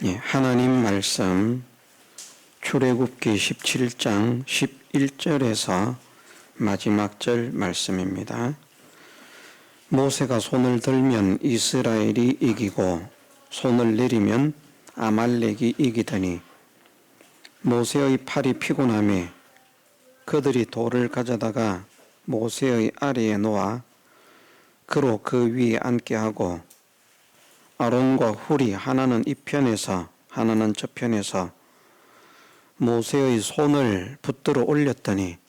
하나님 말씀 출애굽기 17장 11절에서 마지막 절 말씀입니다. 모세가 손을 들면 이스라엘이 이기고 손을 내리면 아말렉이 이기더니 모세의 팔이 피곤하매 그들이 돌을 가져다가 모세의 아래에 놓아 그로 그 위에 앉게 하고 아론과 훌이 하나는 이 편에서 하나는 저 편에서 모세의 손을 붙들어 올렸더니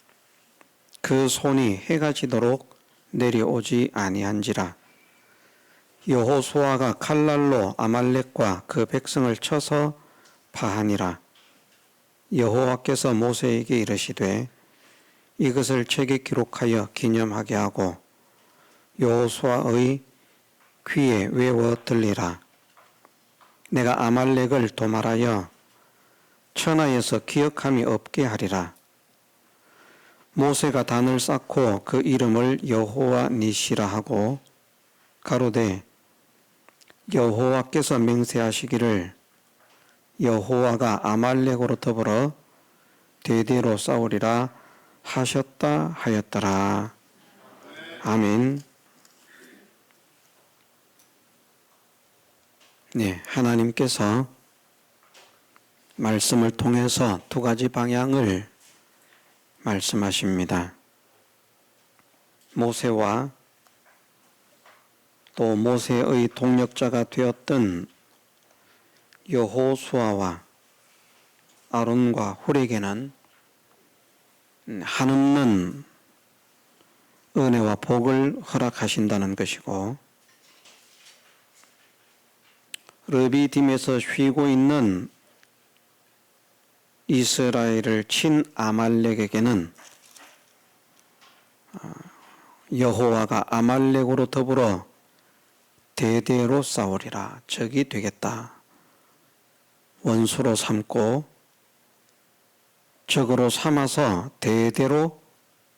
그 손이 해가 지도록 내려오지 아니한지라. 여호수아가 칼날로 아말렉과 그 백성을 쳐서 파하니라. 여호와께서 모세에게 이르시되 이것을 책에 기록하여 기념하게 하고 여호수아의 귀에 외워 들리라. 내가 아말렉을 도말하여 천하에서 기억함이 없게 하리라. 모세가 단을 쌓고 그 이름을 여호와 니시라 하고 가로되 여호와께서 맹세하시기를 여호와가 아말렉으로 더불어 대대로 싸우리라 하셨다 하였더라. 아멘. 하나님께서 말씀을 통해서 두 가지 방향을 말씀하십니다. 모세와 또 모세의 동력자가 되었던 여호수아와 아론과 훌에게는 한없는 은혜와 복을 허락하신다는 것이고, 르비딤에서 쉬고 있는 이스라엘을 친 아말렉에게는 여호와가 아말렉으로 더불어 대대로 싸우리라. 적이 되겠다. 원수로 삼고 적으로 삼아서 대대로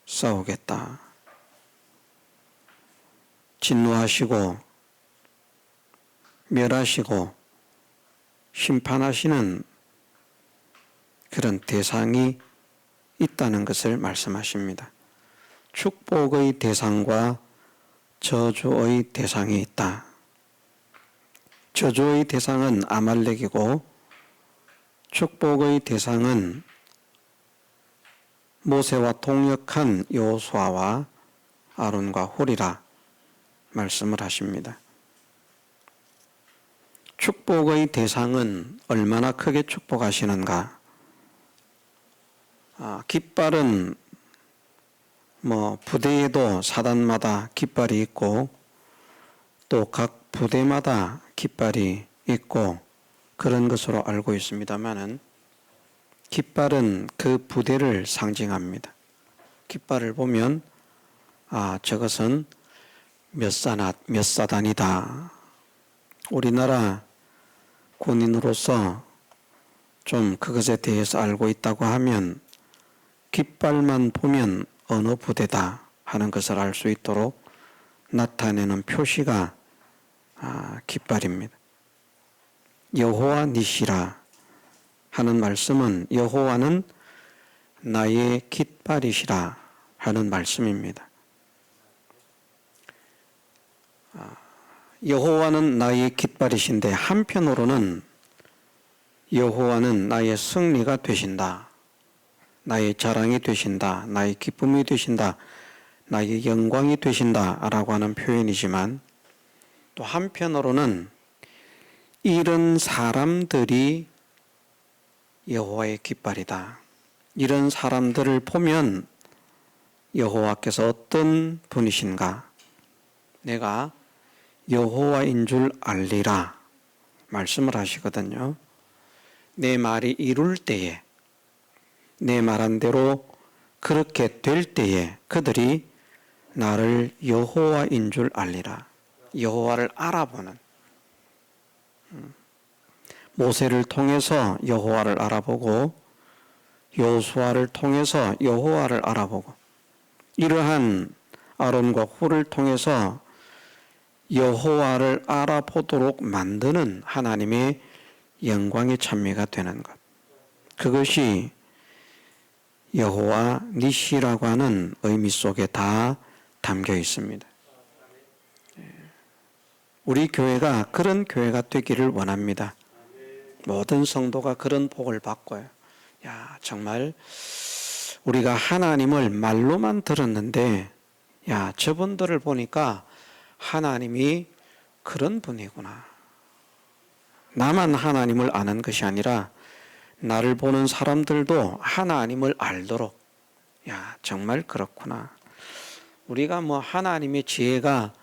싸우겠다. 진노하시고 멸하시고 심판하시는 그런 대상이 있다는 것을 말씀하십니다. 축복의 대상과 저주의 대상이 있다. 저주의 대상은 아말렉이고 축복의 대상은 모세와 동역한 여호수아와 아론과 훌이라 말씀을 하십니다. 축복의 대상은 얼마나 크게 축복하시는가? 깃발은 부대에도 사단마다 깃발이 있고 또 각 부대마다 깃발이 있고 그런 것으로 알고 있습니다만은 깃발은 그 부대를 상징합니다. 깃발을 보면 저것은 몇 사단이다. 우리나라 군인으로서 좀 그것에 대해서 알고 있다고 하면 깃발만 보면 어느 부대다 하는 것을 알 수 있도록 나타내는 표시가 깃발입니다. 여호와 니시라 하는 말씀은 여호와는 나의 깃발이시라 하는 말씀입니다. 여호와는 나의 깃발이신데 한편으로는 여호와는 나의 승리가 되신다. 나의 자랑이 되신다. 나의 기쁨이 되신다. 나의 영광이 되신다 라고 하는 표현이지만 또 한편으로는 이런 사람들이 여호와의 깃발이다. 이런 사람들을 보면 여호와께서 어떤 분이신가? 내가 여호와인 줄 알리라 말씀을 하시거든요. 내 말이 이룰 때에 내 말한 대로 그렇게 될 때에 그들이 나를 여호와인 줄 알리라. 여호와를 알아보는, 모세를 통해서 여호와를 알아보고 여호수아를 통해서 여호와를 알아보고 이러한 아론과 훌을 통해서 여호와를 알아보도록 만드는 하나님의 영광의 찬미가 되는 것. 그것이 여호와 니시라고 하는 의미 속에 다 담겨 있습니다. 우리 교회가 그런 교회가 되기를 원합니다. 모든 성도가 그런 복을 받고요. 야, 정말 우리가 하나님을 말로만 들었는데, 야, 저분들을 보니까 하나님이 그런 분이구나. 나만 하나님을 아는 것이 아니라 나를 보는 사람들도 하나님을 알도록, 야, 정말 그렇구나. 우리가 뭐 하나님의 지혜가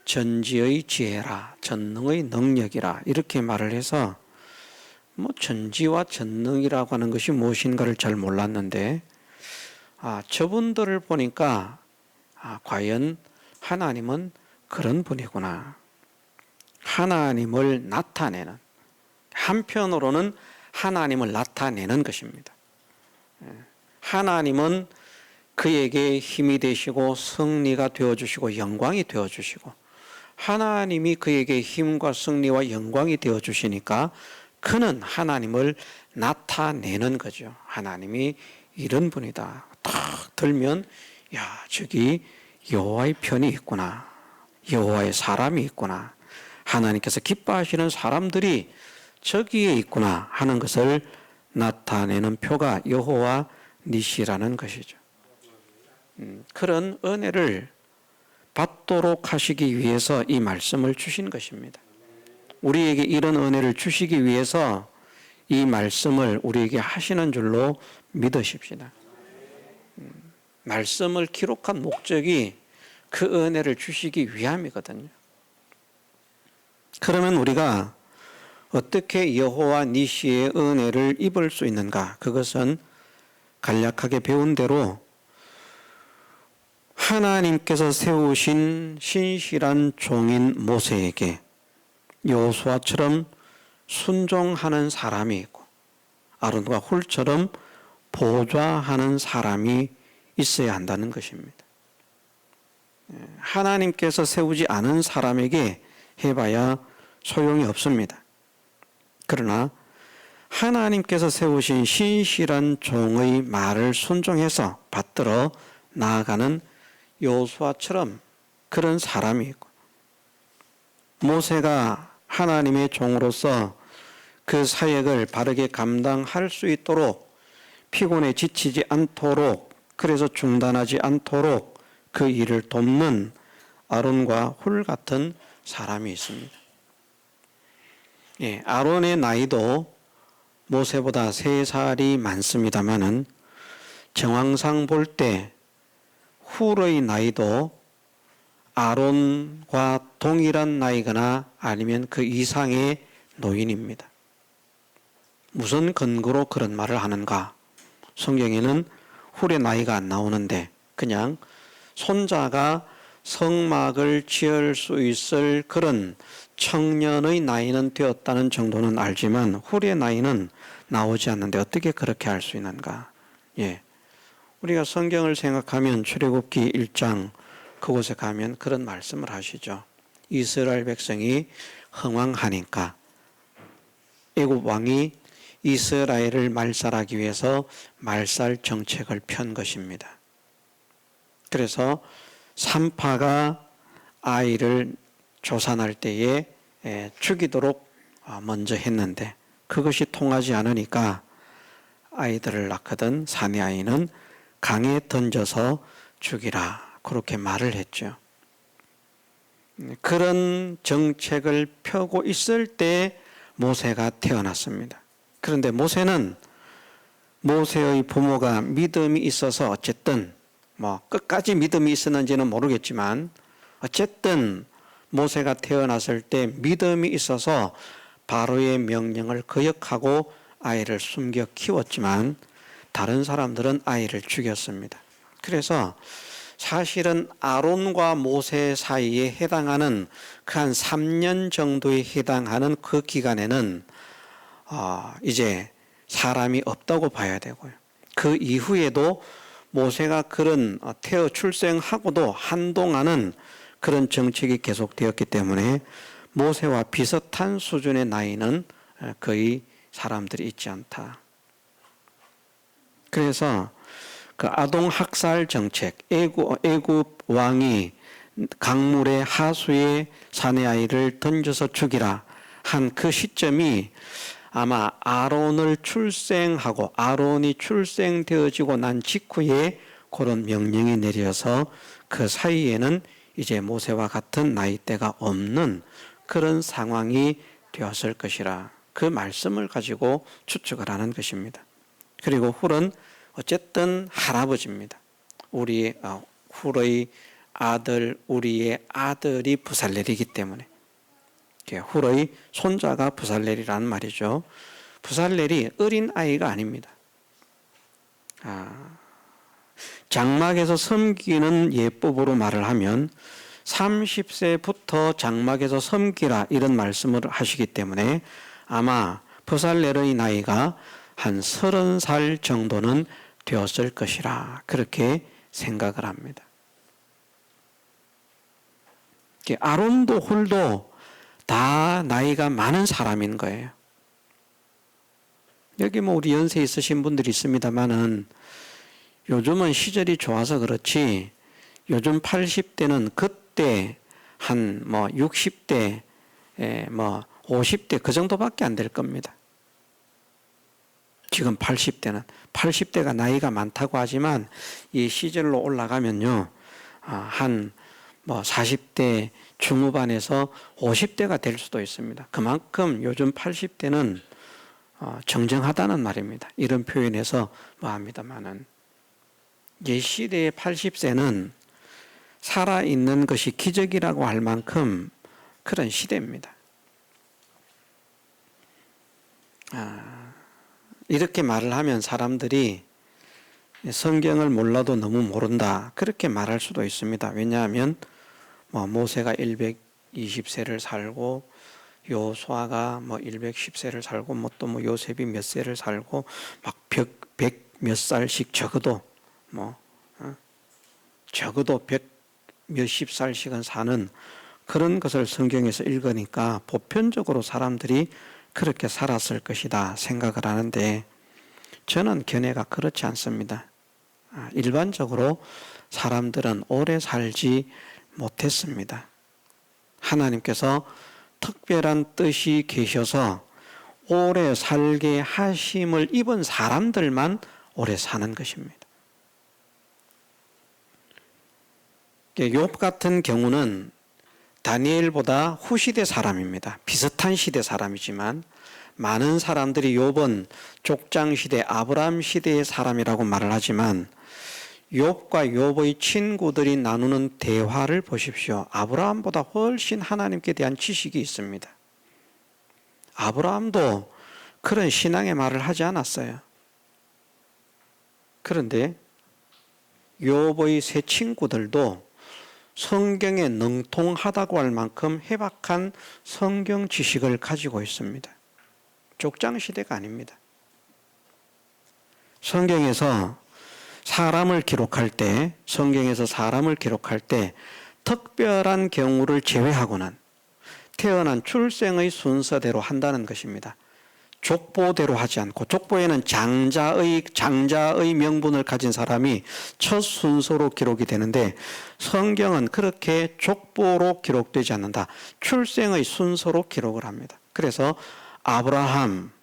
전지의 지혜라, 전능의 능력이라 이렇게 말을 해서 뭐 전지와 전능이라고 하는 것이 무엇인가를 잘 몰랐는데, 저분들을 보니까 과연 하나님은 그런 분이구나. 하나님을 나타내는, 한편으로는 하나님을 나타내는 것입니다. 하나님은 그에게 힘이 되시고 승리가 되어주시고 영광이 되어주시고, 하나님이 그에게 힘과 승리와 영광이 되어주시니까 그는 하나님을 나타내는 거죠. 하나님이 이런 분이다. 딱 들면, 야, 저기 여호와의 편이 있구나. 여호와의 사람이 있구나. 하나님께서 기뻐하시는 사람들이 저기에 있구나 하는 것을 나타내는 표가 여호와 니시라는 것이죠. 그런 은혜를 받도록 하시기 위해서 이 말씀을 주신 것입니다. 우리에게 이런 은혜를 주시기 위해서 이 말씀을 우리에게 하시는 줄로 믿으십시다. 말씀을 기록한 목적이 그 은혜를 주시기 위함이거든요. 그러면 우리가 어떻게 여호와 니시의 은혜를 입을 수 있는가? 그것은 간략하게 배운 대로 하나님께서 세우신 신실한 종인 모세에게 여호수아처럼 순종하는 사람이 있고 아론과 훌처럼 보좌하는 사람이 있어야 한다는 것입니다. 하나님께서 세우지 않은 사람에게 해봐야 소용이 없습니다. 그러나 하나님께서 세우신 신실한 종의 말을 순종해서 받들어 나아가는 여호수아처럼 그런 사람이 있고, 모세가 하나님의 종으로서 그 사역을 바르게 감당할 수 있도록 피곤에 지치지 않도록, 그래서 중단하지 않도록 그 일을 돕는 아론과 훌 같은 사람이 있습니다. 아론의 나이도 모세보다 3살이 많습니다마는 정황상 볼 때 훌의 나이도 아론과 동일한 나이거나 아니면 그 이상의 노인입니다. 무슨 근거로 그런 말을 하는가? 성경에는 훌의 나이가 안 나오는데 그냥 손자가 성막을 지을 수 있을 그런 청년의 나이는 되었다는 정도는 알지만 훌의 나이는 나오지 않는데 어떻게 그렇게 할 수 있는가? 우리가 성경을 생각하면 출애굽기 1장 그곳에 가면 그런 말씀을 하시죠. 이스라엘 백성이 흥왕하니까 애굽 왕이 이스라엘을 말살하기 위해서 말살 정책을 편 것입니다. 그래서 산파가 아이를 조산할 때에 죽이도록 먼저 했는데 그것이 통하지 않으니까 아이들을 낳거든 사내 아이는 강에 던져서 죽이라 그렇게 말을 했죠. 그런 정책을 펴고 있을 때 모세가 태어났습니다. 그런데 모세는 모세의 부모가 믿음이 있어서 어쨌든 끝까지 믿음이 있었는지는 모르겠지만 어쨌든 모세가 태어났을 때 믿음이 있어서 바로의 명령을 거역하고 아이를 숨겨 키웠지만 다른 사람들은 아이를 죽였습니다. 그래서 사실은 아론과 모세 사이에 해당하는 그 한 3년 정도에 해당하는 그 기간에는 이제 사람이 없다고 봐야 되고요. 그 이후에도 모세가 그런 태어 출생하고도 한동안은 그런 정책이 계속되었기 때문에 모세와 비슷한 수준의 나이는 거의 사람들이 있지 않다. 그래서 그 아동 학살 정책, 애굽 왕이 강물의 하수에 사내 아이를 던져서 죽이라 한 그 시점이 아마 아론이 출생되어지고 난 직후에 그런 명령이 내려서 그 사이에는 이제 모세와 같은 나이대가 없는 그런 상황이 되었을 것이라 그 말씀을 가지고 추측을 하는 것입니다. 그리고 훌은 어쨌든 할아버지입니다. 훌의 아들 우리의 아들이 부살렐이기 때문에 훌의 손자가 부살렐이라는 말이죠. 부살렐이 어린 아이가 아닙니다. 장막에서 섬기는 예법으로 말을 하면 30세부터 장막에서 섬기라 이런 말씀을 하시기 때문에 아마 부살렐의 나이가 한 30살 정도는 되었을 것이라 그렇게 생각을 합니다. 아론도 훌도 다 나이가 많은 사람인 거예요. 여기 우리 연세 있으신 분들이 있습니다만은 요즘은 시절이 좋아서 그렇지 요즘 80대는 그때 한 60대 50대 그 정도밖에 안 될 겁니다. 지금 80대가 나이가 많다고 하지만 이 시절로 올라가면요 한 40대 중후반에서 50대가 될 수도 있습니다. 그만큼 요즘 80대는 정정하다는 말입니다. 이런 표현에서 합니다만은 옛시대의 80세는 살아있는 것이 기적이라고 할 만큼 그런 시대입니다. 이렇게 말을 하면 사람들이 성경을 몰라도 너무 모른다 그렇게 말할 수도 있습니다. 왜냐하면 모세가 120세를 살고 여호수아가 110세를 살고 또 요셉이 몇 세를 살고 막 100 몇 살씩 적어도 적어도 100 몇십 살씩은 사는 그런 것을 성경에서 읽으니까 보편적으로 사람들이 그렇게 살았을 것이다 생각을 하는데 저는 견해가 그렇지 않습니다. 일반적으로 사람들은 오래 살지 못했습니다. 하나님께서 특별한 뜻이 계셔서 오래 살게 하심을 입은 사람들만 오래 사는 것입니다. 욥 같은 경우는 다니엘보다 후시대 사람입니다. 비슷한 시대 사람이지만 많은 사람들이 욥은 족장 시대, 아브라함 시대의 사람이라고 말을 하지만 욥과 욥의 친구들이 나누는 대화를 보십시오. 아브라함보다 훨씬 하나님께 대한 지식이 있습니다. 아브라함도 그런 신앙의 말을 하지 않았어요. 그런데 욥의 세 친구들도 성경에 능통하다고 할 만큼 해박한 성경 지식을 가지고 있습니다. 족장 시대가 아닙니다. 성경에서 사람을 기록할 때 특별한 경우를 제외하고는 태어난 출생의 순서대로 한다는 것입니다. 족보대로 하지 않고 족보에는 장자의 명분을 가진 사람이 첫 순서로 기록이 되는데 성경은 그렇게 족보로 기록되지 않는다. 출생의 순서로 기록을 합니다. 그래서 아브라함,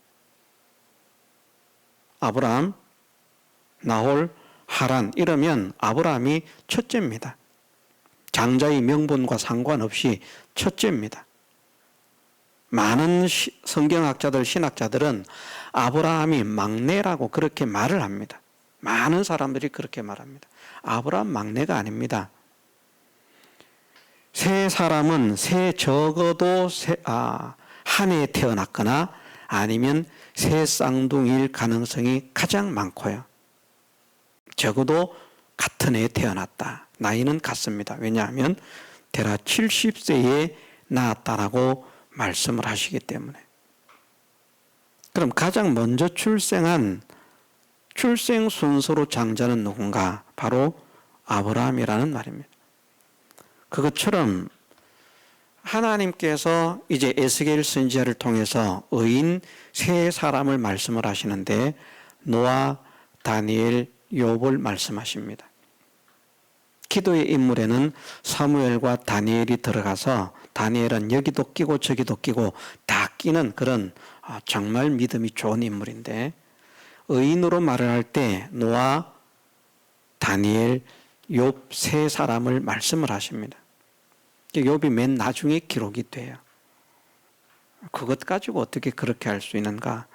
나홀, 하란 이러면 아브라함이 첫째입니다. 장자의 명분과 상관없이 첫째입니다. 많은 성경학자들, 신학자들은 아브라함이 막내라고 그렇게 말을 합니다. 많은 사람들이 그렇게 말합니다. 아브라함 막내가 아닙니다. 세 사람은 적어도 한 해에 태어났거나 아니면 새 쌍둥이일 가능성이 가장 많고요. 적어도 같은 해에 태어났다. 나이는 같습니다. 왜냐하면 대략 70세에 낳았다라고 말씀을 하시기 때문에. 그럼 가장 먼저 출생 순서로 장자는 누군가? 바로 아브라함이라는 말입니다. 그것처럼 하나님께서 이제 에스겔 선지자를 통해서 의인 세 사람을 말씀을 하시는데 노아, 다니엘, 욥을 말씀하십니다. 기도의 인물에는 사무엘과 다니엘이 들어가서 다니엘은 여기도 끼고 저기도 끼고 다 끼는 그런 정말 믿음이 좋은 인물인데, 의인으로 말을 할 때 노아, 다니엘, 욥 세 사람을 말씀을 하십니다. 욥이 맨 나중에 기록이 돼요. 그것 가지고 어떻게 그렇게 할 수 있는가?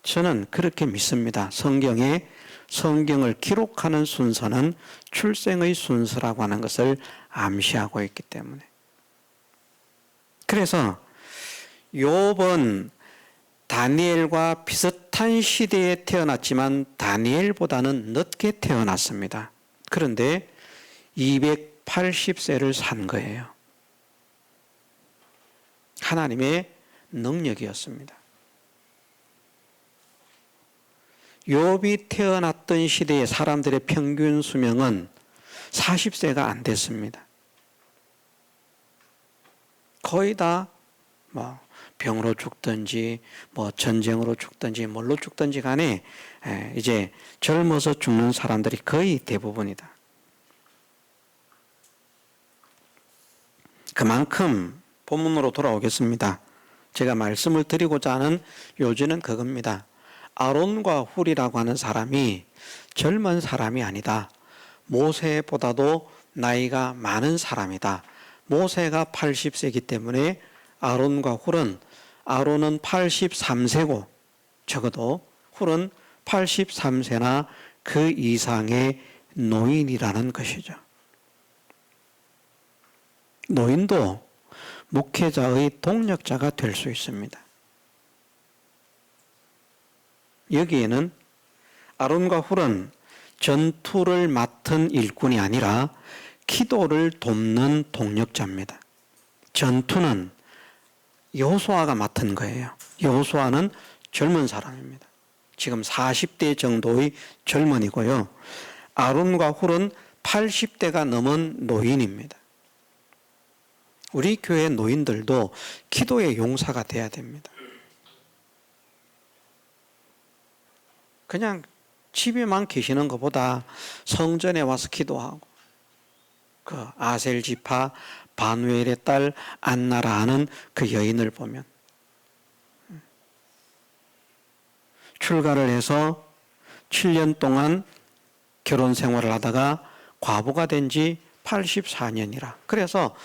저는 그렇게 믿습니다. 성경을 기록하는 순서는 출생의 순서라고 하는 것을 암시하고 있기 때문에. 그래서 욥은 다니엘과 비슷한 시대에 태어났지만 다니엘보다는 늦게 태어났습니다. 그런데 280세를 산 거예요. 하나님의 능력이었습니다. 욥이 태어났던 시대의 사람들의 평균 수명은 40세가 안 됐습니다. 거의 다 병으로 죽든지 전쟁으로 죽든지 뭘로 죽든지 간에 이제 젊어서 죽는 사람들이 거의 대부분이다. 그만큼 본문으로 돌아오겠습니다. 제가 말씀을 드리고자 하는 요지는 그겁니다. 아론과 훌이라고 하는 사람이 젊은 사람이 아니다. 모세보다도 나이가 많은 사람이다. 모세가 80세이기 때문에 아론과 훌은, 아론은 83세고 적어도 훌은 83세나 그 이상의 노인이라는 것이죠. 노인도 목회자의 동력자가 될 수 있습니다. 여기에는 아론과 훌은 전투를 맡은 일꾼이 아니라 기도를 돕는 동력자입니다. 전투는 여호수아가 맡은 거예요. 여호수아는 젊은 사람입니다. 지금 40대 정도의 젊은이고요. 아론과 훌은 80대가 넘은 노인입니다. 우리 교회 노인들도 기도의 용사가 돼야 됩니다. 그냥 집에만 계시는 것보다 성전에 와서 기도하고, 그 아셀 지파 바누엘의 딸 안나라 하는 그 여인을 보면 출가를 해서 7년 동안 결혼 생활을 하다가 과부가 된 지 84년이라. 그래서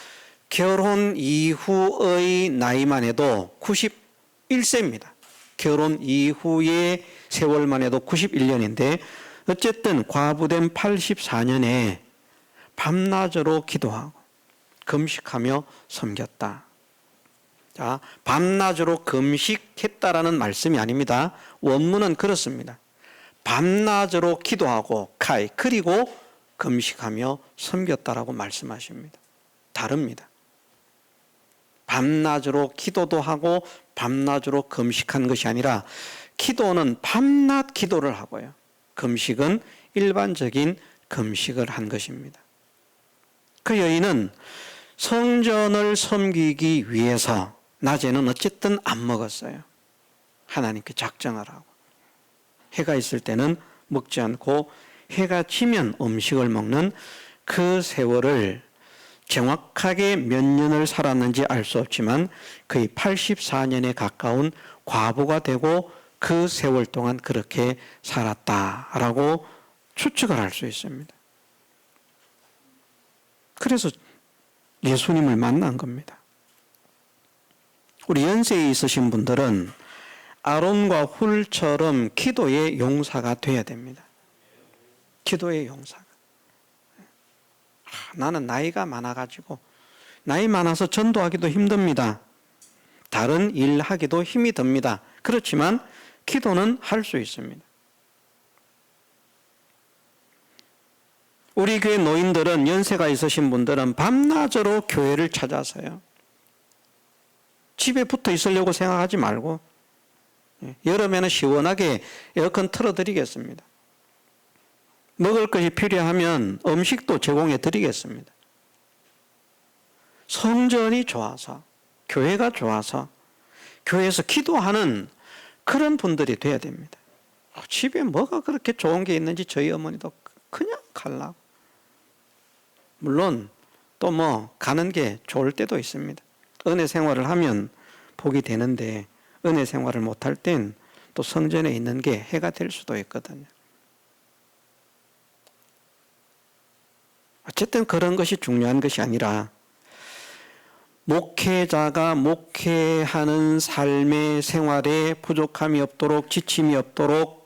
결혼 이후의 나이만 해도 91세입니다. 결혼 이후의 세월만 해도 91년인데 어쨌든 과부된 84년에 밤낮으로 기도하고 금식하며 섬겼다. 자, 밤낮으로 금식했다라는 말씀이 아닙니다. 원문은 그렇습니다. 밤낮으로 기도하고 그리고 금식하며 섬겼다라고 말씀하십니다. 다릅니다. 밤낮으로 기도도 하고 밤낮으로 금식한 것이 아니라 기도는 밤낮 기도를 하고요. 금식은 일반적인 금식을 한 것입니다. 그 여인은 성전을 섬기기 위해서 낮에는 어쨌든 안 먹었어요. 하나님께 작정을 하고. 해가 있을 때는 먹지 않고 해가 지면 음식을 먹는 그 세월을 정확하게 몇 년을 살았는지 알 수 없지만 거의 84년에 가까운 과부가 되고 그 세월 동안 그렇게 살았다라고 추측을 할 수 있습니다. 그래서 예수님을 만난 겁니다. 우리 연세에 있으신 분들은 아론과 훌처럼 기도의 용사가 되어야 됩니다. 기도의 용사가. 나는 나이가 많아가지고 나이 많아서 전도하기도 힘듭니다. 다른 일 하기도 힘이 듭니다. 그렇지만 기도는 할 수 있습니다. 우리 교회 노인들은, 연세가 있으신 분들은 밤낮으로 교회를 찾아서요. 집에 붙어 있으려고 생각하지 말고 여름에는 시원하게 에어컨 틀어드리겠습니다. 먹을 것이 필요하면 음식도 제공해 드리겠습니다. 성전이 좋아서, 교회가 좋아서, 교회에서 기도하는 그런 분들이 돼야 됩니다. 집에 뭐가 그렇게 좋은 게 있는지 저희 어머니도 그냥 가려고. 물론 또 뭐 가는 게 좋을 때도 있습니다. 은혜 생활을 하면 복이 되는데 은혜 생활을 못할 땐 또 성전에 있는 게 해가 될 수도 있거든요. 어쨌든 그런 것이 중요한 것이 아니라 목회자가 목회하는 삶의 생활에 부족함이 없도록, 지침이 없도록,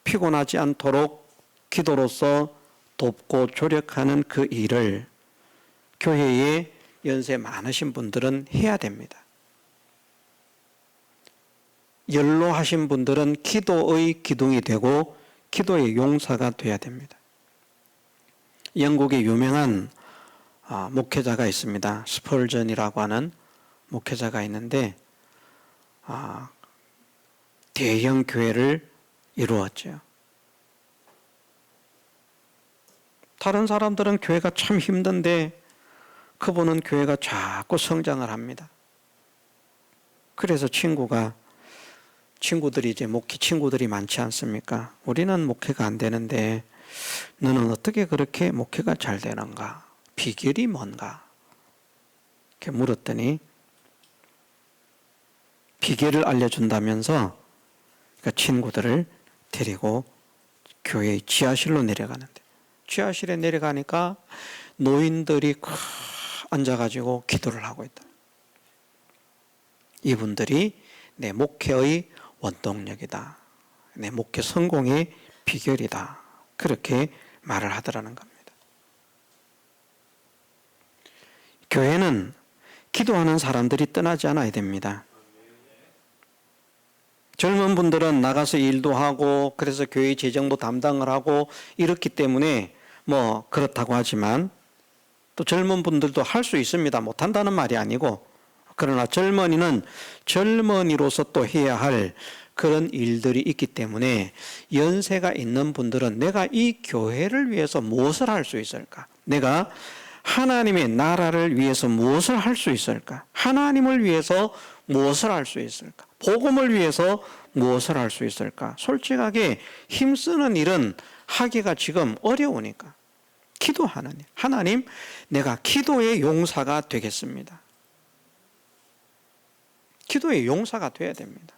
피곤하지 않도록 기도로서 돕고 조력하는 그 일을 교회에 연세 많으신 분들은 해야 됩니다. 연로하신 분들은 기도의 기둥이 되고 기도의 용사가 되어야 됩니다. 영국에 유명한 목회자가 있습니다. 스펄전이라고 하는 목회자가 있는데 대형 교회를 이루었죠. 다른 사람들은 교회가 참 힘든데 그분은 교회가 자꾸 성장을 합니다. 그래서 친구들이 이제 목회 친구들이 많지 않습니까? 우리는 목회가 안 되는데 너는 어떻게 그렇게 목회가 잘 되는가? 비결이 뭔가? 이렇게 물었더니 비결을 알려준다면서 그 친구들을 데리고 교회의 지하실로 내려가는데 지하실에 내려가니까 노인들이 앉아가지고 기도를 하고 있다. 이분들이 내 목회의 원동력이다. 내 목회 성공의 비결이다. 그렇게 말을 하더라는 겁니다. 교회는 기도하는 사람들이 떠나지 않아야 됩니다. 젊은 분들은 나가서 일도 하고 그래서 교회 재정도 담당을 하고 이렇기 때문에 뭐 그렇다고 하지만 또 젊은 분들도 할 수 있습니다. 못한다는 말이 아니고 그러나 젊은이는 젊은이로서 또 해야 할 그런 일들이 있기 때문에 연세가 있는 분들은 내가 이 교회를 위해서 무엇을 할 수 있을까? 내가 하나님의 나라를 위해서 무엇을 할 수 있을까? 하나님을 위해서 무엇을 할 수 있을까? 복음을 위해서 무엇을 할 수 있을까? 솔직하게 힘쓰는 일은 하기가 지금 어려우니까 기도하는 일. 하나님, 내가 기도의 용사가 되겠습니다. 기도의 용사가 돼야 됩니다.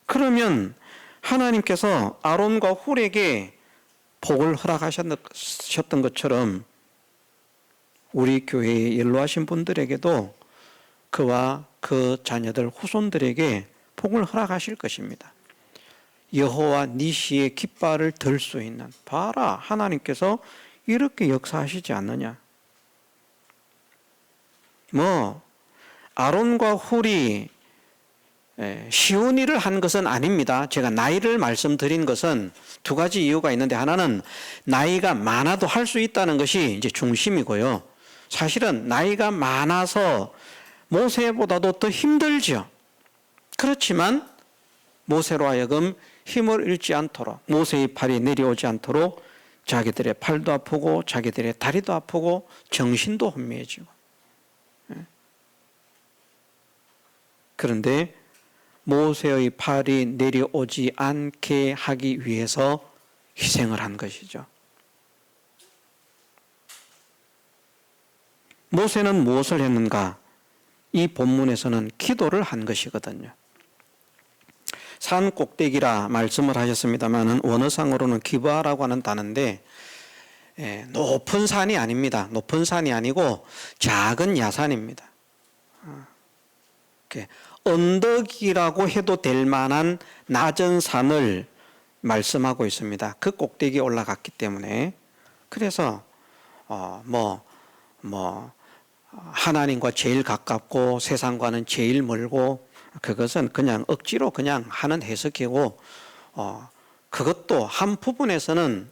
그러면 하나님께서 아론과 훌에게 복을 허락하셨던 것처럼 우리 교회에 연로하신 분들에게도 그와 그 자녀들 후손들에게 복을 허락하실 것입니다. 여호와 니시의 깃발을 들 수 있는, 봐라, 하나님께서 이렇게 역사하시지 않느냐. 아론과 훌이 쉬운 일을 한 것은 아닙니다. 제가 나이를 말씀드린 것은 두 가지 이유가 있는데, 하나는 나이가 많아도 할 수 있다는 것이 이제 중심이고요. 사실은 나이가 많아서 모세보다도 더 힘들죠. 그렇지만 모세로 하여금 힘을 잃지 않도록, 모세의 팔이 내려오지 않도록 자기들의 팔도 아프고 자기들의 다리도 아프고 정신도 혼미해지고, 그런데 모세의 팔이 내려오지 않게 하기 위해서 희생을 한 것이죠. 모세는 무엇을 했는가? 이 본문에서는 기도를 한 것이거든요. 산 꼭대기라 말씀을 하셨습니다만 원어상으로는 기브아라고 하는 단어인데 높은 산이 아닙니다. 높은 산이 아니고 작은 야산입니다. 언덕이라고 해도 될 만한 낮은 산을 말씀하고 있습니다. 그 꼭대기에 올라갔기 때문에. 그래서 하나님과 제일 가깝고 세상과는 제일 멀고, 그것은 그냥 억지로 그냥 하는 해석이고, 그것도 한 부분에서는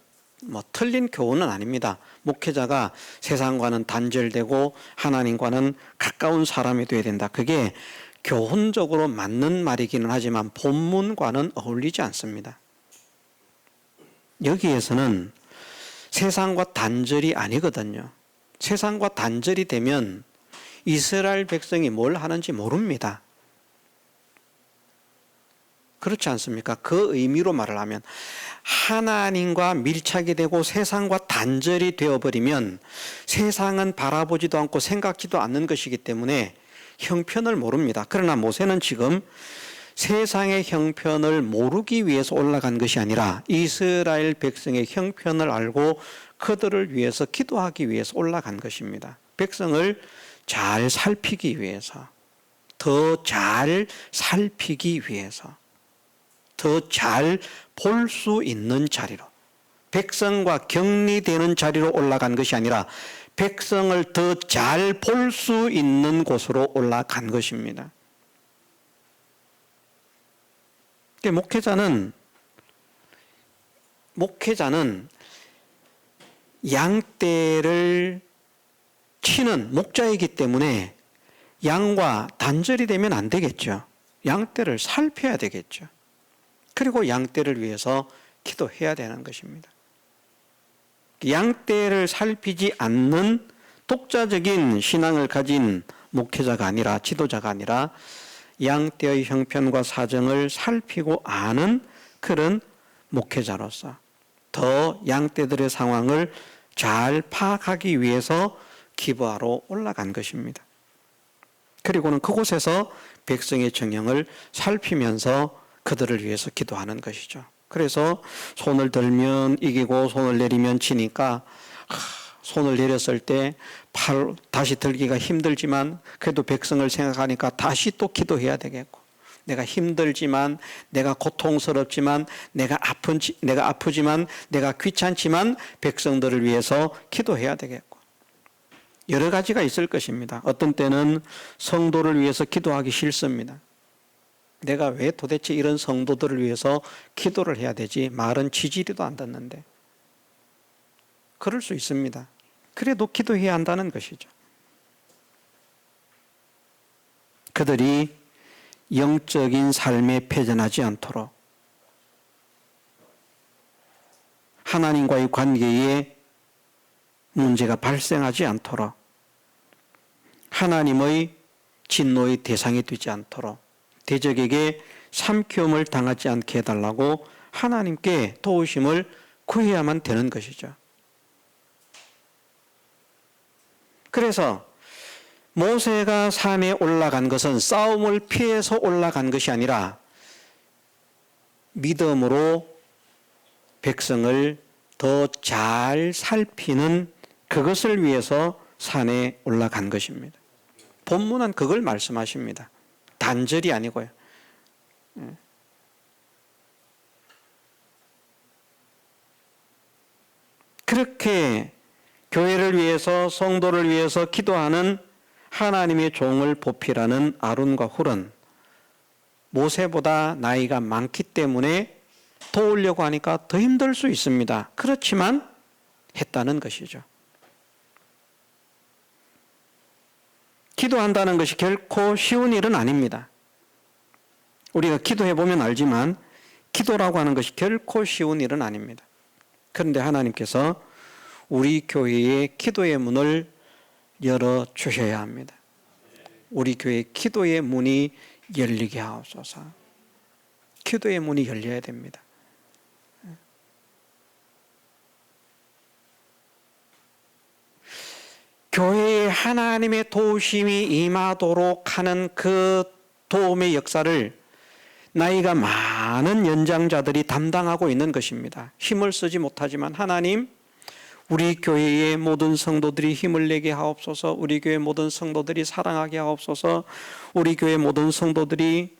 틀린 교훈은 아닙니다. 목회자가 세상과는 단절되고 하나님과는 가까운 사람이 되어야 된다. 그게 교훈적으로 맞는 말이기는 하지만 본문과는 어울리지 않습니다. 여기에서는 세상과 단절이 아니거든요. 세상과 단절이 되면 이스라엘 백성이 뭘 하는지 모릅니다. 그렇지 않습니까? 그 의미로 말을 하면 하나님과 밀착이 되고 세상과 단절이 되어버리면 세상은 바라보지도 않고 생각지도 않는 것이기 때문에 형편을 모릅니다. 그러나 모세는 지금 세상의 형편을 모르기 위해서 올라간 것이 아니라 이스라엘 백성의 형편을 알고 그들을 위해서 기도하기 위해서 올라간 것입니다. 백성을 잘 살피기 위해서, 더 잘 살피기 위해서, 더 잘 볼 수 있는 자리로, 백성과 격리되는 자리로 올라간 것이 아니라 백성을 더 잘 볼 수 있는 곳으로 올라간 것입니다. 목회자는 양떼를 치는 목자이기 때문에 양과 단절이 되면 안 되겠죠. 양떼를 살펴야 되겠죠. 그리고 양떼를 위해서 기도해야 되는 것입니다. 양떼를 살피지 않는 독자적인 신앙을 가진 목회자가 아니라, 지도자가 아니라 양떼의 형편과 사정을 살피고 아는 그런 목회자로서 더 양떼들의 상황을 잘 파악하기 위해서 기부하러 올라간 것입니다. 그리고는 그곳에서 백성의 정형을 살피면서 그들을 위해서 기도하는 것이죠. 그래서 손을 들면 이기고 손을 내리면 지니까 손을 내렸을 때 팔 다시 들기가 힘들지만 그래도 백성을 생각하니까 다시 또 기도해야 되겠고, 내가 힘들지만, 내가 고통스럽지만, 내가 아프지만, 내가 귀찮지만 백성들을 위해서 기도해야 되겠고, 여러 가지가 있을 것입니다. 어떤 때는 성도를 위해서 기도하기 싫습니다. 내가 왜 도대체 이런 성도들을 위해서 기도를 해야 되지? 말은 지지리도 안 듣는데. 그럴 수 있습니다. 그래도 기도해야 한다는 것이죠. 그들이 영적인 삶에 패전하지 않도록, 하나님과의 관계에 문제가 발생하지 않도록, 하나님의 진노의 대상이 되지 않도록, 대적에게 삼키움을 당하지 않게 해달라고 하나님께 도우심을 구해야만 되는 것이죠. 그래서 모세가 산에 올라간 것은 싸움을 피해서 올라간 것이 아니라 믿음으로 백성을 더 잘 살피는 그것을 위해서 산에 올라간 것입니다. 본문은 그걸 말씀하십니다. 단절이 아니고요. 그렇게 교회를 위해서, 성도를 위해서 기도하는 하나님의 종을 보필하는 아론과 훌은 모세보다 나이가 많기 때문에 도우려고 하니까 더 힘들 수 있습니다. 그렇지만 했다는 것이죠. 기도한다는 것이 결코 쉬운 일은 아닙니다. 우리가 기도해 보면 알지만 기도라고 하는 것이 결코 쉬운 일은 아닙니다. 그런데 하나님께서 우리 교회의 기도의 문을 열어 주셔야 합니다. 우리 교회의 기도의 문이 열리게 하옵소서. 기도의 문이 열려야 됩니다. 교회에 하나님의 도우심이 임하도록 하는 그 도움의 역사를 나이가 많은 연장자들이 담당하고 있는 것입니다. 힘을 쓰지 못하지만 하나님, 우리 교회의 모든 성도들이 힘을 내게 하옵소서. 우리 교회 모든 성도들이 사랑하게 하옵소서. 우리 교회 모든 성도들이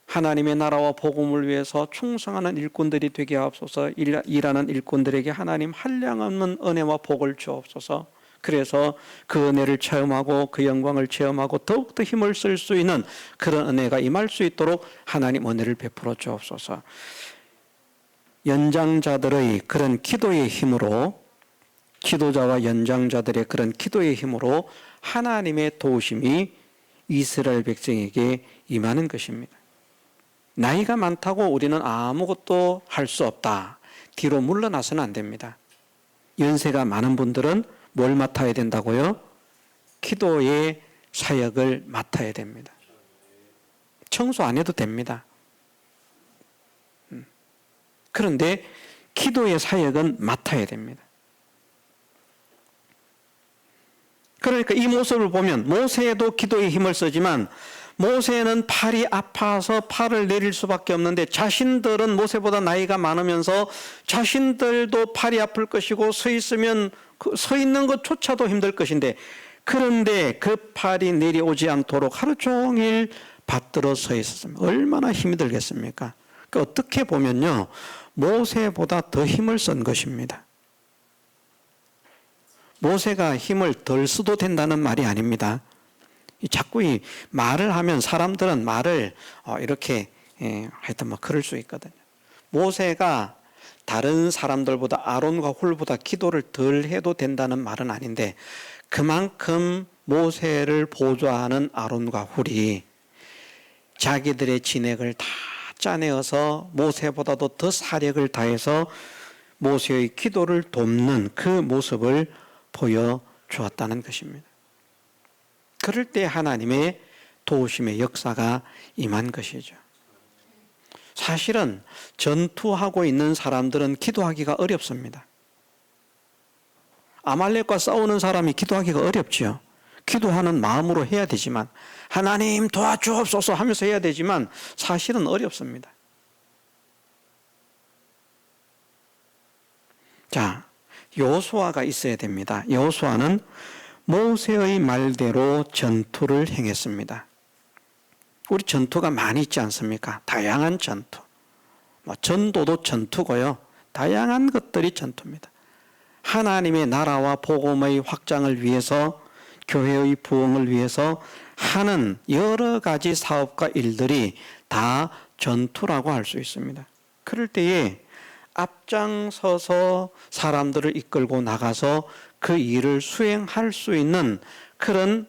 하나님의 나라와 복음을 위해서 충성하는 일꾼들이 되게 하옵소서. 일하는 일꾼들에게 하나님 한량없는 은혜와 복을 주옵소서. 그래서 그 은혜를 체험하고 그 영광을 체험하고 더욱더 힘을 쓸 수 있는 그런 은혜가 임할 수 있도록 하나님 은혜를 베풀어 주옵소서. 연장자들의 그런 기도의 힘으로, 기도자와 연장자들의 그런 기도의 힘으로 하나님의 도우심이 이스라엘 백성에게 임하는 것입니다. 나이가 많다고 우리는 아무것도 할 수 없다, 뒤로 물러나서는 안 됩니다. 연세가 많은 분들은 뭘 맡아야 된다고요? 기도의 사역을 맡아야 됩니다. 청소 안 해도 됩니다. 그런데 기도의 사역은 맡아야 됩니다. 그러니까 이 모습을 보면 모세도 기도에 힘을 쓰지만 모세는 팔이 아파서 팔을 내릴 수밖에 없는데 자신들은 모세보다 나이가 많으면서 자신들도 팔이 아플 것이고 서 있으면 서 있는 것조차도 힘들 것인데 그런데 그 팔이 내려오지 않도록 하루 종일 받들어 서 있었으면 얼마나 힘이 들겠습니까? 그러니까 어떻게 보면요 모세보다 더 힘을 쓴 것입니다. 모세가 힘을 덜 써도 된다는 말이 아닙니다. 자꾸 이 말을 하면 사람들은 말을 이렇게 하여튼 뭐 그럴 수 있거든요. 모세가 다른 사람들보다 아론과 훌보다 기도를 덜 해도 된다는 말은 아닌데 그만큼 모세를 보좌하는 아론과 훌이 자기들의 진액을 다 짜내어서 모세보다도 더 사력을 다해서 모세의 기도를 돕는 그 모습을 보여주었다는 것입니다. 그럴 때 하나님의 도우심의 역사가 임한 것이죠. 사실은 전투하고 있는 사람들은 기도하기가 어렵습니다. 아말렉과 싸우는 사람이 기도하기가 어렵지요. 기도하는 마음으로 해야 되지만 하나님 도와주옵소서 하면서 해야 되지만 사실은 어렵습니다. 자, 여호수아가 있어야 됩니다. 여호수아는 모세의 말대로 전투를 행했습니다. 우리 전투가 많이 있지 않습니까? 다양한 전투. 전도도 전투고요. 다양한 것들이 전투입니다. 하나님의 나라와 복음의 확장을 위해서 교회의 부흥을 위해서 하는 여러 가지 사업과 일들이 다 전투라고 할 수 있습니다. 그럴 때에 앞장서서 사람들을 이끌고 나가서 그 일을 수행할 수 있는 그런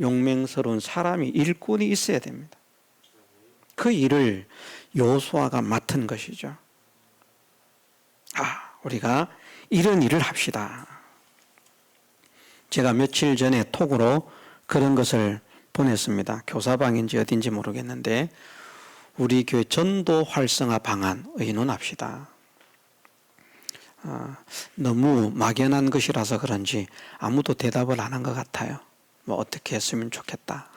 용맹스러운 사람이 일꾼이 있어야 됩니다. 그 일을 여호수아가 맡은 것이죠. 우리가 이런 일을 합시다. 제가 며칠 전에 톡으로 그런 것을 보냈습니다. 교사방인지 어딘지 모르겠는데 우리 교회 전도 활성화 방안 의논합시다. 너무 막연한 것이라서 그런지 아무도 대답을 안 한 것 같아요. 어떻게 했으면 좋겠다.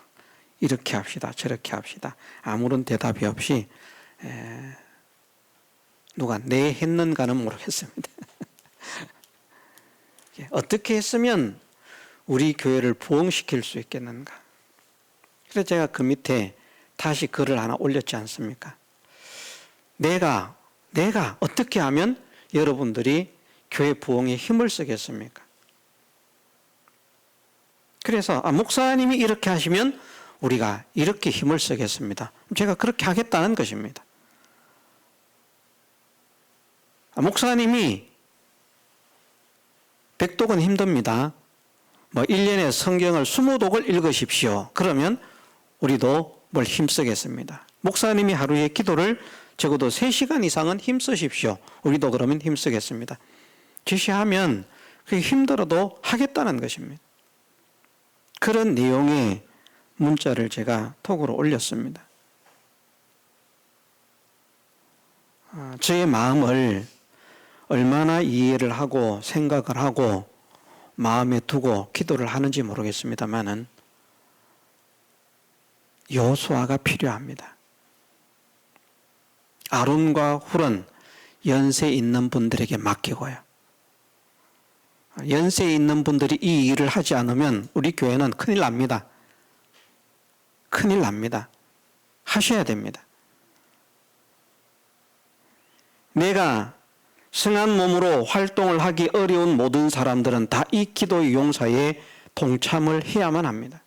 이렇게 합시다. 저렇게 합시다. 아무런 대답이 없이 누가 네 했는가는 모르겠습니다. 어떻게 했으면 우리 교회를 부흥시킬 수 있겠는가. 그래서 제가 그 밑에 다시 글을 하나 올렸지 않습니까? 내가 어떻게 하면 여러분들이 교회 부흥에 힘을 쓰겠습니까? 그래서 목사님이 이렇게 하시면 우리가 이렇게 힘을 쓰겠습니다. 제가 그렇게 하겠다는 것입니다. 목사님이 백독은 힘듭니다. 1년에 성경을 20독을 읽으십시오. 그러면 우리도 뭘 힘쓰겠습니다. 목사님이 하루에 기도를 적어도 3시간 이상은 힘쓰십시오. 우리도 그러면 힘쓰겠습니다. 지시하면 그게 힘들어도 하겠다는 것입니다. 그런 내용의 문자를 제가 톡으로 올렸습니다. 저의 마음을 얼마나 이해를 하고 생각을 하고 마음에 두고 기도를 하는지 모르겠습니다만은 여호수아가 필요합니다. 아론과 훌은 연세 있는 분들에게 맡기고요. 연세 있는 분들이 이 일을 하지 않으면 우리 교회는 큰일 납니다. 큰일 납니다. 하셔야 됩니다. 내가 승한 몸으로 활동을 하기 어려운 모든 사람들은 다 이 기도의 용사에 동참을 해야만 합니다.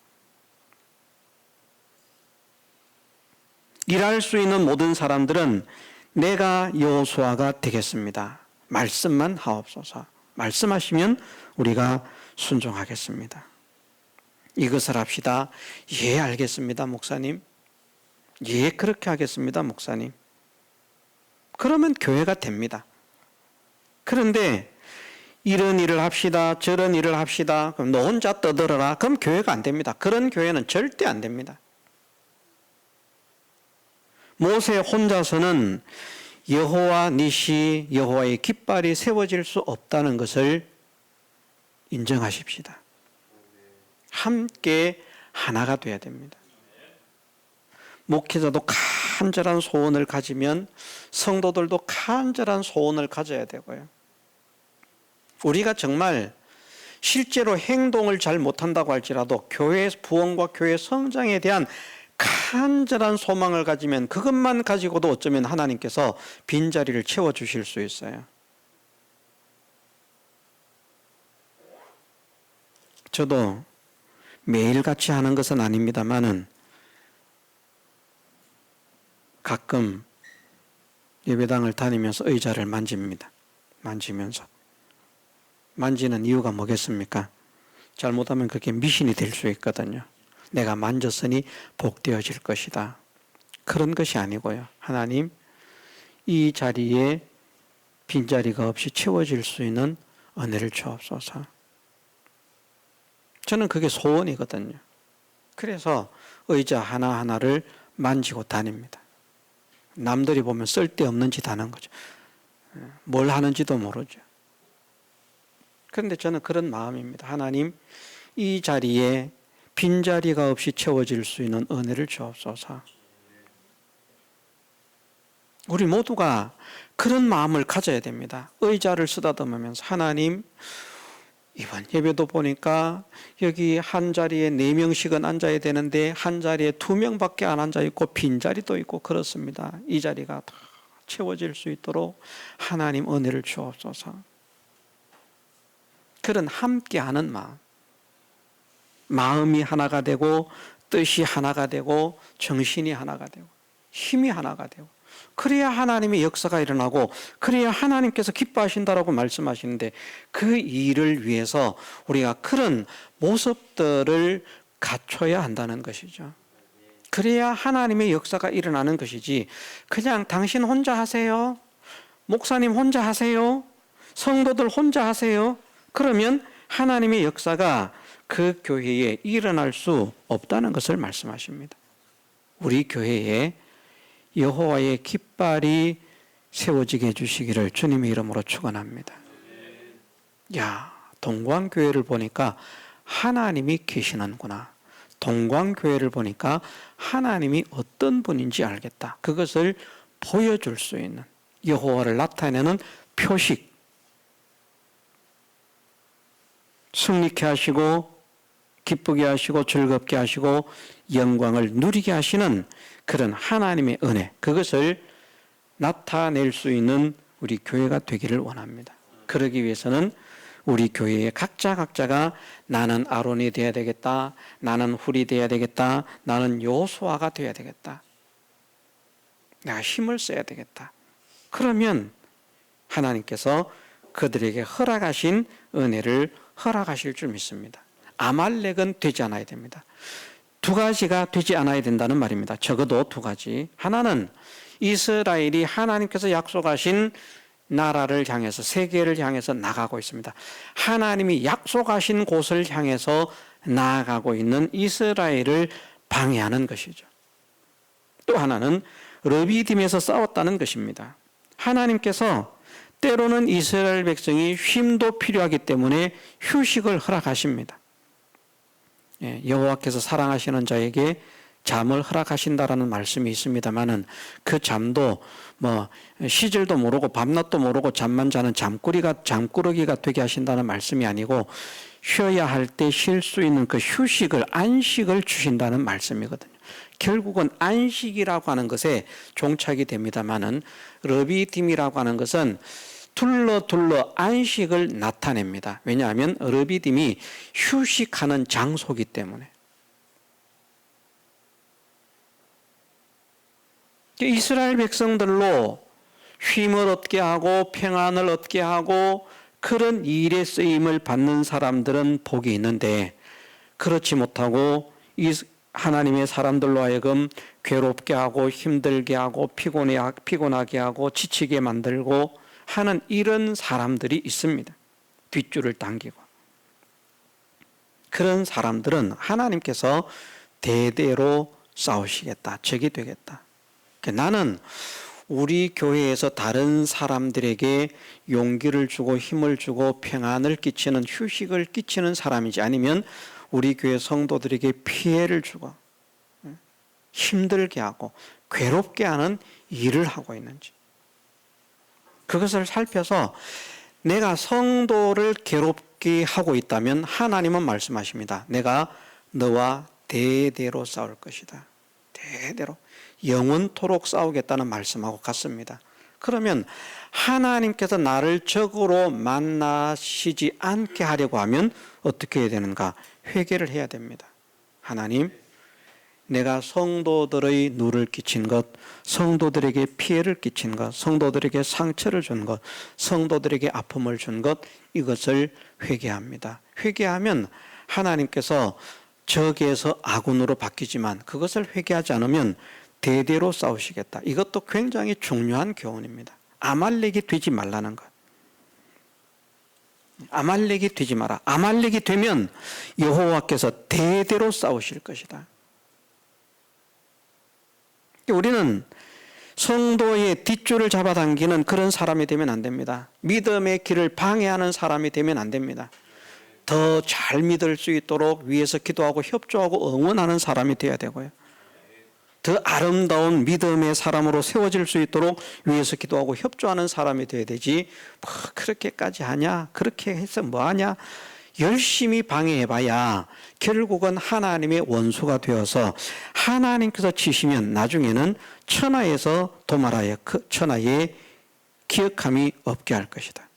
일할 수 있는 모든 사람들은 내가 여호수아가 되겠습니다. 말씀만 하옵소서. 말씀하시면 우리가 순종하겠습니다. 이것을 합시다. 예, 알겠습니다, 목사님. 예, 그렇게 하겠습니다, 목사님. 그러면 교회가 됩니다. 그런데 이런 일을 합시다, 저런 일을 합시다. 그럼 너 혼자 떠들어라. 그럼 교회가 안 됩니다. 그런 교회는 절대 안 됩니다. 모세 혼자서는 여호와 니시, 여호와의 깃발이 세워질 수 없다는 것을 인정하십시다. 함께 하나가 돼야 됩니다. 목회자도 간절한 소원을 가지면 성도들도 간절한 소원을 가져야 되고요. 우리가 정말 실제로 행동을 잘 못한다고 할지라도 교회 부흥과 교회 성장에 대한 간절한 소망을 가지면 그것만 가지고도 어쩌면 하나님께서 빈자리를 채워주실 수 있어요. 저도 매일같이 하는 것은 아닙니다만은 가끔 예배당을 다니면서 의자를 만집니다. 만지면서. 만지는 이유가 뭐겠습니까? 잘못하면 그게 미신이 될 수 있거든요. 내가 만졌으니 복되어질 것이다. 그런 것이 아니고요. 하나님, 이 자리에 빈자리가 없이 채워질 수 있는 은혜를 주옵소서. 저는 그게 소원이거든요. 그래서 의자 하나하나를 만지고 다닙니다. 남들이 보면 쓸데없는 짓 하는 거죠. 뭘 하는지도 모르죠. 그런데 저는 그런 마음입니다. 하나님, 이 자리에 빈자리가 없이 채워질 수 있는 은혜를 주옵소서. 우리 모두가 그런 마음을 가져야 됩니다. 의자를 쓰다듬으면서 하나님, 이번 예배도 보니까 여기 한 자리에 4명씩은 앉아야 되는데 한 자리에 2명밖에 안 앉아 있고 빈자리도 있고 그렇습니다. 이 자리가 다 채워질 수 있도록 하나님 은혜를 주옵소서. 그런 함께하는 마음, 마음이 하나가 되고 뜻이 하나가 되고 정신이 하나가 되고 힘이 하나가 되고 그래야 하나님의 역사가 일어나고 그래야 하나님께서 기뻐하신다라고 말씀하시는데 그 일을 위해서 우리가 그런 모습들을 갖춰야 한다는 것이죠. 그래야 하나님의 역사가 일어나는 것이지 그냥 당신 혼자 하세요, 목사님 혼자 하세요, 성도들 혼자 하세요, 그러면 하나님의 역사가 그 교회에 일어날 수 없다는 것을 말씀하십니다. 우리 교회에 여호와의 깃발이 세워지게 해주시기를 주님의 이름으로 축원합니다. 야, 동광교회를 보니까 하나님이 계시는구나. 동광교회를 보니까 하나님이 어떤 분인지 알겠다. 그것을 보여줄 수 있는 여호와를 나타내는 표식, 승리케 하시고 기쁘게 하시고 즐겁게 하시고 영광을 누리게 하시는 그런 하나님의 은혜, 그것을 나타낼 수 있는 우리 교회가 되기를 원합니다. 그러기 위해서는 우리 교회의 각자가 나는 아론이 되어야 되겠다, 나는 훌이 되어야 되겠다, 나는 여호수아가 되어야 되겠다, 내가 힘을 써야 되겠다. 그러면 하나님께서 그들에게 허락하신 은혜를 허락하실 줄 믿습니다. 아말렉은 되지 않아야 됩니다. 2가지가 되지 않아야 된다는 말입니다. 적어도 2가지. 하나는 이스라엘이 하나님께서 약속하신 나라를 향해서, 세계를 향해서 나가고 있습니다. 하나님이 약속하신 곳을 향해서 나아가고 있는 이스라엘을 방해하는 것이죠. 또 하나는 르비딤에서 싸웠다는 것입니다. 하나님께서 때로는 이스라엘 백성이 쉼도 필요하기 때문에 휴식을 허락하십니다. 여호와께서 사랑하시는 자에게 잠을 허락하신다라는 말씀이 있습니다만은 그 잠도 시절도 모르고 밤낮도 모르고 잠만 자는 잠꾸러기가 되게 하신다는 말씀이 아니고 쉬어야 할 때 쉴 수 있는 그 휴식을, 안식을 주신다는 말씀이거든요. 결국은 안식이라고 하는 것에 종착이 됩니다만은 르비딤이라고 하는 것은 둘러 안식을 나타냅니다. 왜냐하면 르비딤이 휴식하는 장소이기 때문에. 이스라엘 백성들로 쉼을 얻게 하고 평안을 얻게 하고 그런 일에 쓰임을 받는 사람들은 복이 있는데, 그렇지 못하고 하나님의 사람들로 하여금 괴롭게 하고 힘들게 하고 피곤하게 하고 지치게 만들고 하는 이런 사람들이 있습니다. 뒷줄을 당기고. 그런 사람들은 하나님께서 대대로 싸우시겠다. 적이 되겠다. 나는 우리 교회에서 다른 사람들에게 용기를 주고 힘을 주고 평안을 끼치는, 휴식을 끼치는 사람이지, 아니면 우리 교회 성도들에게 피해를 주고 힘들게 하고 괴롭게 하는 일을 하고 있는지, 그것을 살펴서 내가 성도를 괴롭게 하고 있다면 하나님은 말씀하십니다. 내가 너와 대대로 싸울 것이다. 대대로 영원토록 싸우겠다는 말씀하고 같습니다. 그러면 하나님께서 나를 적으로 만나시지 않게 하려고 하면 어떻게 해야 되는가? 회개를 해야 됩니다. 하나님, 내가 성도들의 누를 끼친 것, 성도들에게 피해를 끼친 것, 성도들에게 상처를 준 것, 성도들에게 아픔을 준 것, 이것을 회개합니다. 회개하면 하나님께서 적에서 아군으로 바뀌지만 그것을 회개하지 않으면 대대로 싸우시겠다. 이것도 굉장히 중요한 교훈입니다. 아말렉이 되지 말라는 것. 아말렉이 되지 마라. 아말렉이 되면 여호와께서 대대로 싸우실 것이다. 우리는 성도의 뒷줄을 잡아당기는 그런 사람이 되면 안 됩니다. 믿음의 길을 방해하는 사람이 되면 안 됩니다. 더 잘 믿을 수 있도록 위에서 기도하고 협조하고 응원하는 사람이 되어야 되고요. 더 아름다운 믿음의 사람으로 세워질 수 있도록 위에서 기도하고 협조하는 사람이 되어야 되지, 뭐 그렇게까지 하냐, 그렇게 해서 뭐하냐, 열심히 방해해봐야 결국은 하나님의 원수가 되어서 하나님께서 치시면 나중에는 천하에서 도말하여 그 천하에 기억함이 없게 할 것이다.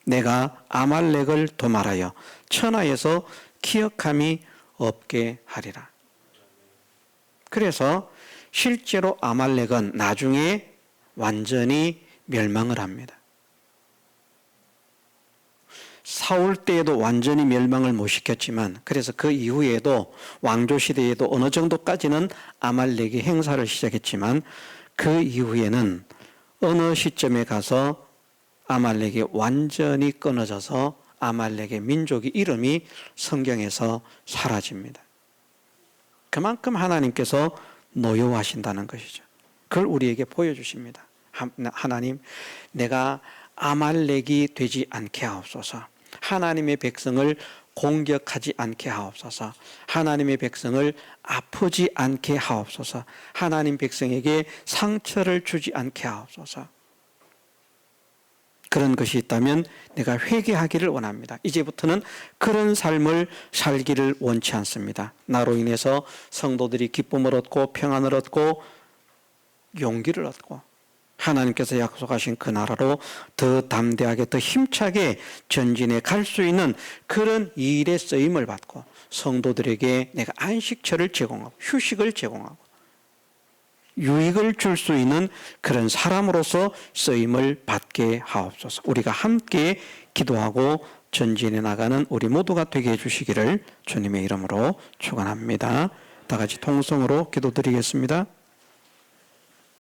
내가 아말렉을 도말하여 천하에서 기억함이 없게 하리라. 그래서 실제로 아말렉은 나중에 완전히 멸망을 합니다. 사울 때에도 완전히 멸망을 못 시켰지만, 그래서 그 이후에도 왕조 시대에도 어느 정도까지는 아말렉이 행사를 시작했지만, 그 이후에는 어느 시점에 가서 아말렉이 완전히 끊어져서 아말렉의 민족의 이름이 성경에서 사라집니다. 그만큼 하나님께서 노여워하신다는 것이죠. 그걸 우리에게 보여주십니다. 하나님, 내가 아말렉이 되지 않게 하옵소서. 하나님의 백성을 공격하지 않게 하옵소서. 하나님의 백성을 아프지 않게 하옵소서. 하나님 백성에게 상처를 주지 않게 하옵소서. 그런 것이 있다면 내가 회개하기를 원합니다. 이제부터는 그런 삶을 살기를 원치 않습니다. 나로 인해서 성도들이 기쁨을 얻고 평안을 얻고 용기를 얻고 하나님께서 약속하신 그 나라로 더 담대하게 더 힘차게 전진해 갈 수 있는 그런 일에 쓰임을 받고 성도들에게 내가 안식처를 제공하고 휴식을 제공하고 유익을 줄 수 있는 그런 사람으로서 쓰임을 받게 하옵소서. 우리가 함께 기도하고 전진해 나가는 우리 모두가 되게 해주시기를 주님의 이름으로 축원합니다. 다 같이 통성으로 기도드리겠습니다.